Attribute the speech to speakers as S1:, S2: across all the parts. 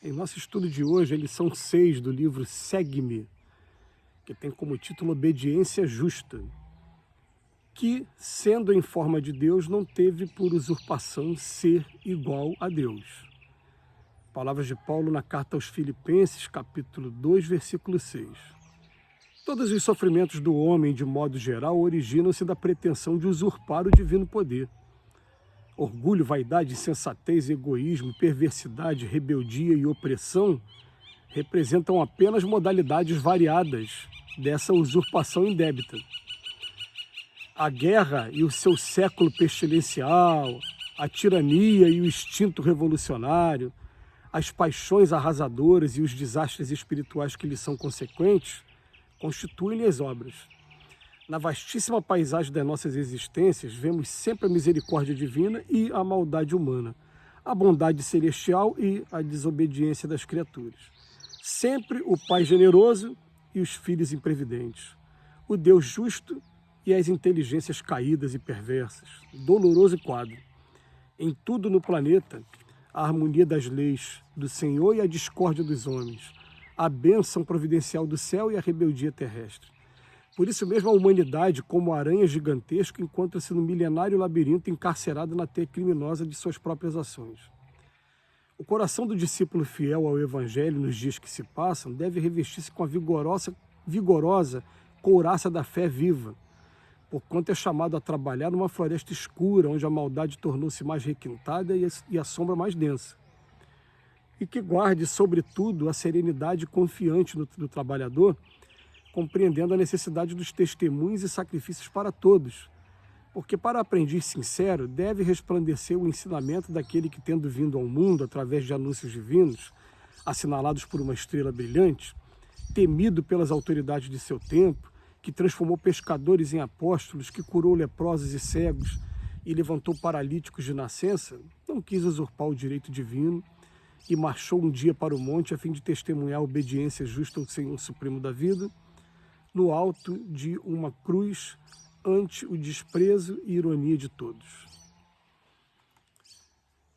S1: Em nosso estudo de hoje, a lição 6 do livro Segue-me, que tem como título Obediência Justa, que, sendo em forma de Deus, não teve por usurpação ser igual a Deus. Palavras de Paulo na carta aos Filipenses, capítulo 2, versículo 6. Todos os sofrimentos do homem, de modo geral, originam-se da pretensão de usurpar o divino poder. Orgulho, vaidade, insensatez, egoísmo, perversidade, rebeldia e opressão representam apenas modalidades variadas dessa usurpação indébita. A guerra e o seu século pestilencial, a tirania e o instinto revolucionário, as paixões arrasadoras e os desastres espirituais que lhes são consequentes, constituem as obras. Na vastíssima paisagem das nossas existências, vemos sempre a misericórdia divina e a maldade humana, a bondade celestial e a desobediência das criaturas. Sempre o Pai generoso e os filhos imprevidentes, o Deus justo e as inteligências caídas e perversas. Doloroso quadro. Em tudo no planeta, a harmonia das leis do Senhor e a discórdia dos homens, a bênção providencial do céu e a rebeldia terrestre. Por isso mesmo a humanidade, como aranha gigantesca, encontra-se no milenário labirinto encarcerada na teia criminosa de suas próprias ações. O coração do discípulo fiel ao Evangelho nos dias que se passam deve revestir-se com a vigorosa couraça da fé viva, porquanto é chamado a trabalhar numa floresta escura, onde a maldade tornou-se mais requintada e a sombra mais densa. E que guarde, sobretudo, a serenidade confiante do trabalhador, compreendendo a necessidade dos testemunhos e sacrifícios para todos, porque para aprendiz sincero deve resplandecer o ensinamento daquele que, tendo vindo ao mundo através de anúncios divinos, assinalados por uma estrela brilhante, temido pelas autoridades de seu tempo, que transformou pescadores em apóstolos, que curou leprosos e cegos e levantou paralíticos de nascença, não quis usurpar o direito divino e marchou um dia para o monte a fim de testemunhar a obediência justa ao Senhor Supremo da vida, no alto de uma cruz, ante o desprezo e ironia de todos.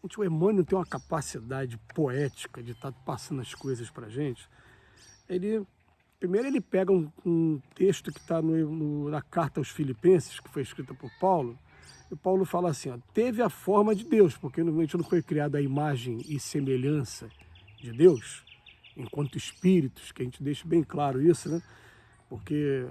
S1: Gente, o Emmanuel tem uma capacidade poética de estar passando as coisas para a gente. Primeiro ele pega um texto que está na carta aos Filipenses, que foi escrita por Paulo, e Paulo fala assim, ó, teve a forma de Deus, porque a gente não foi criado à imagem e semelhança de Deus, enquanto espíritos, que a gente deixa bem claro isso, né? Porque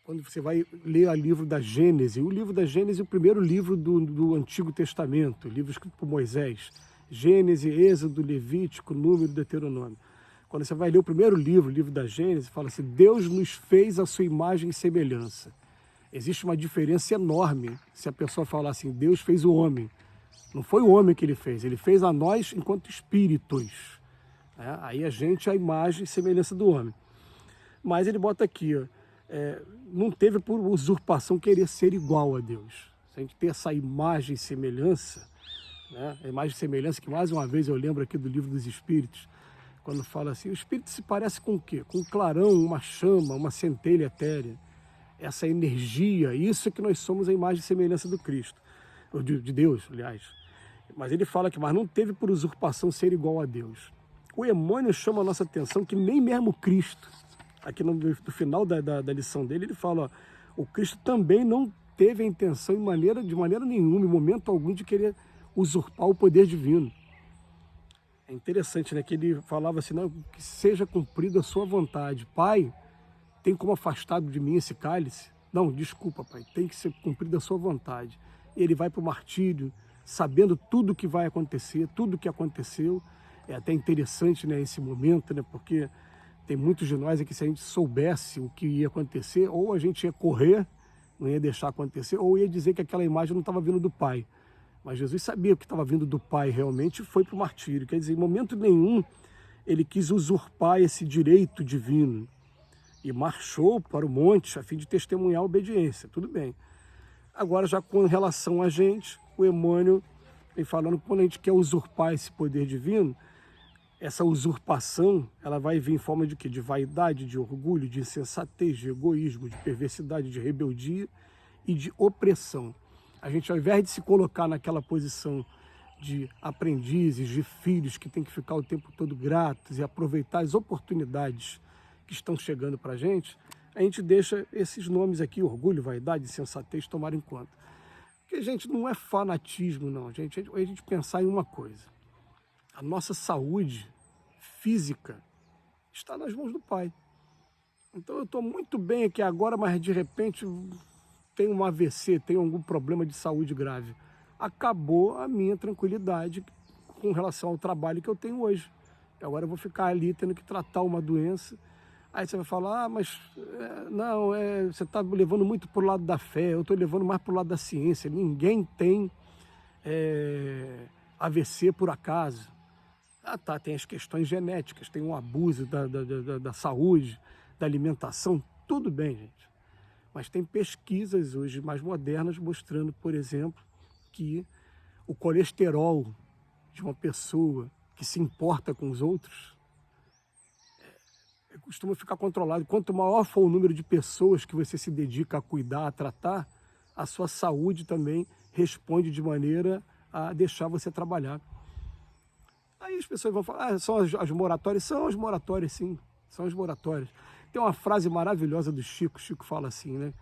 S1: quando você vai ler o livro da Gênese, é o primeiro livro do Antigo Testamento, livro escrito por Moisés, Gênese, Êxodo, Levítico, Número, Deuteronômio. Quando você vai ler o primeiro livro, o livro da Gênese, fala assim, Deus nos fez a sua imagem e semelhança. Existe uma diferença enorme se a pessoa falar assim, Deus fez o homem. Não foi o homem que ele fez a nós enquanto espíritos. Aí a gente é a imagem e semelhança do homem. Mas ele bota aqui, ó, não teve por usurpação querer ser igual a Deus. Se a gente ter essa imagem e semelhança, né? A imagem e semelhança que mais uma vez eu lembro aqui do livro dos Espíritos, quando fala assim, o Espírito se parece com o quê? Com um clarão, uma chama, uma centelha etérea. Essa energia, isso é que nós somos a imagem e semelhança do Cristo, de Deus, aliás. Mas ele fala que mas não teve por usurpação ser igual a Deus. O Emmanuel chama a nossa atenção que nem mesmo Cristo, aqui no final da lição dele, ele fala, ó, o Cristo também não teve a intenção de maneira nenhuma, em momento algum, de querer usurpar o poder divino. É interessante, né, que ele falava assim, não, que seja cumprida a sua vontade. Pai, tem como afastar de mim esse cálice? Não, desculpa, Pai, tem que ser cumprida a sua vontade. Ele vai para o martírio, sabendo tudo o que vai acontecer, tudo o que aconteceu. É até interessante, né, esse momento, né, porque tem muitos de nós que se a gente soubesse o que ia acontecer, ou a gente ia correr, não ia deixar acontecer, ou ia dizer que aquela imagem não estava vindo do Pai. Mas Jesus sabia que estava vindo do Pai realmente e foi para o martírio. Quer dizer, em momento nenhum ele quis usurpar esse direito divino e marchou para o monte a fim de testemunhar a obediência. Tudo bem. Agora, já com relação a gente, o Emmanuel vem falando que quando a gente quer usurpar esse poder divino, essa usurpação, ela vai vir em forma de quê? De vaidade, de orgulho, de insensatez, de egoísmo, de perversidade, de rebeldia e de opressão. A gente, ao invés de se colocar naquela posição de aprendizes, de filhos que tem que ficar o tempo todo gratos e aproveitar as oportunidades que estão chegando para a gente deixa esses nomes aqui, orgulho, vaidade, sensatez, tomarem conta. Porque, gente, não é fanatismo, não, gente. É a gente pensar em uma coisa. A nossa saúde física está nas mãos do Pai. Então eu estou muito bem aqui agora, mas de repente tenho um AVC, tenho algum problema de saúde grave. Acabou a minha tranquilidade com relação ao trabalho que eu tenho hoje. Agora eu vou ficar ali tendo que tratar uma doença. Aí você vai falar, mas você está levando muito para o lado da fé, eu estou levando mais para o lado da ciência. Ninguém tem AVC por acaso. Tá, tem as questões genéticas, tem um abuso da saúde, da alimentação, tudo bem, gente. Mas tem pesquisas hoje mais modernas mostrando, por exemplo, que o colesterol de uma pessoa que se importa com os outros costuma ficar controlado. Quanto maior for o número de pessoas que você se dedica a cuidar, a tratar, a sua saúde também responde de maneira a deixar você trabalhar. Aí as pessoas vão falar, são as moratórias? São as moratórias, sim, são as moratórias. Tem uma frase maravilhosa do Chico fala assim, né?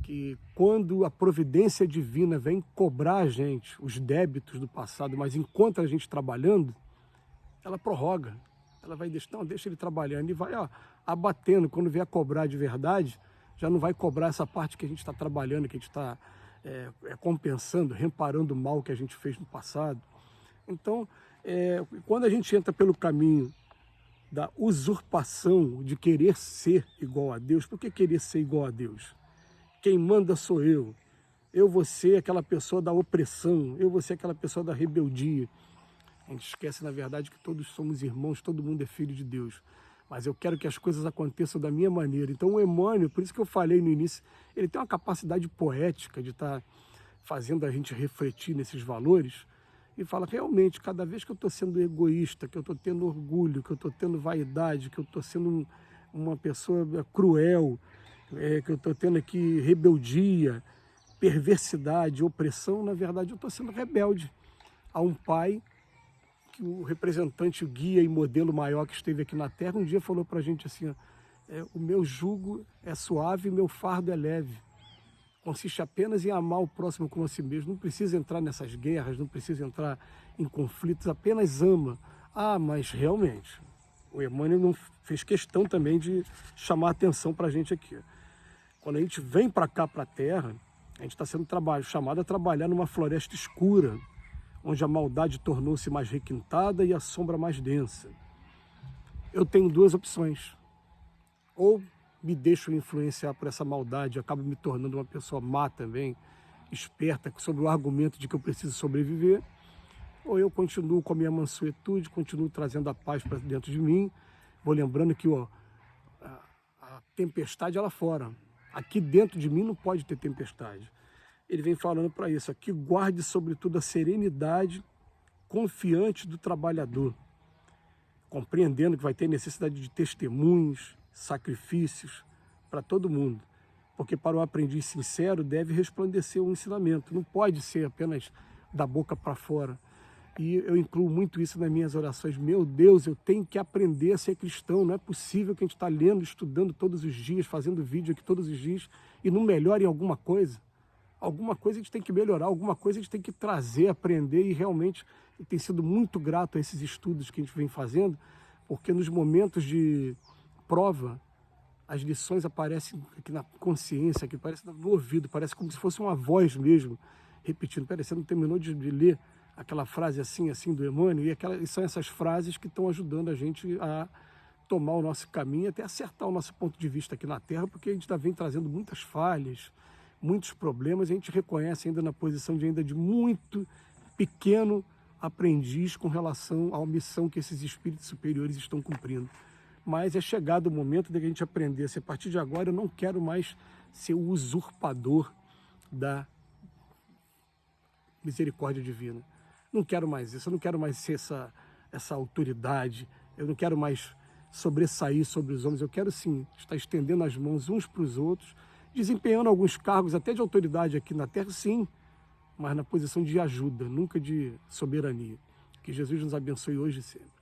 S1: Que quando a providência divina vem cobrar a gente os débitos do passado, mas encontra a gente trabalhando, ela prorroga. Ela vai deixa ele trabalhando e vai abatendo. Quando vier cobrar de verdade, já não vai cobrar essa parte que a gente está trabalhando, que a gente está compensando, reparando o mal que a gente fez no passado. Então, quando a gente entra pelo caminho da usurpação de querer ser igual a Deus, por que querer ser igual a Deus? Quem manda sou eu. Eu vou ser aquela pessoa da opressão, eu vou ser aquela pessoa da rebeldia. A gente esquece, na verdade, que todos somos irmãos, todo mundo é filho de Deus. Mas eu quero que as coisas aconteçam da minha maneira. Então o Emmanuel, por isso que eu falei no início, ele tem uma capacidade poética de estar fazendo a gente refletir nesses valores e fala, realmente, cada vez que eu estou sendo egoísta, que eu estou tendo orgulho, que eu estou tendo vaidade, que eu estou sendo uma pessoa cruel, que eu estou tendo aqui rebeldia, perversidade, opressão, na verdade eu estou sendo rebelde a um pai que o representante, o guia e modelo maior que esteve aqui na Terra, um dia falou para a gente assim, o meu jugo é suave e meu fardo é leve. Consiste apenas em amar o próximo como a si mesmo. Não precisa entrar nessas guerras, não precisa entrar em conflitos, apenas ama. Mas realmente, o Emmanuel não fez questão também de chamar a atenção para a gente aqui. Quando a gente vem para cá, para a Terra, a gente está sendo chamado a trabalhar numa floresta escura, onde a maldade tornou-se mais requintada e a sombra mais densa. Eu tenho duas opções. Ou me deixo influenciar por essa maldade, acabo me tornando uma pessoa má também, esperta, sob o argumento de que eu preciso sobreviver, ou eu continuo com a minha mansuetude, continuo trazendo a paz para dentro de mim, vou lembrando que a tempestade é lá fora, aqui dentro de mim não pode ter tempestade. Ele vem falando para isso, aqui guarde sobretudo a serenidade confiante do trabalhador, compreendendo que vai ter necessidade de testemunhos, sacrifícios para todo mundo, porque para o aprendiz sincero deve resplandecer o ensinamento, não pode ser apenas da boca para fora. E eu incluo muito isso nas minhas orações. Meu Deus, eu tenho que aprender a ser cristão, não é possível que a gente está lendo, estudando todos os dias, fazendo vídeo aqui todos os dias e não melhore em alguma coisa. Alguma coisa a gente tem que melhorar, alguma coisa a gente tem que trazer, aprender, e realmente eu tenho sido muito grato a esses estudos que a gente vem fazendo, porque nos momentos de prova, as lições aparecem aqui na consciência, aqui parece no ouvido, parece como se fosse uma voz mesmo, repetindo. Peraí, você não terminou de ler aquela frase assim do Emmanuel? E são essas frases que estão ajudando a gente a tomar o nosso caminho, até acertar o nosso ponto de vista aqui na Terra, porque a gente vem trazendo muitas falhas, muitos problemas, a gente reconhece ainda na posição de muito pequeno aprendiz com relação à missão que esses espíritos superiores estão cumprindo. Mas é chegado o momento de a gente aprender, a partir de agora eu não quero mais ser o usurpador da misericórdia divina. Não quero mais isso, eu não quero mais ser essa autoridade, eu não quero mais sobressair sobre os homens, eu quero sim estar estendendo as mãos uns para os outros, desempenhando alguns cargos até de autoridade aqui na Terra, sim, mas na posição de ajuda, nunca de soberania. Que Jesus nos abençoe hoje e sempre.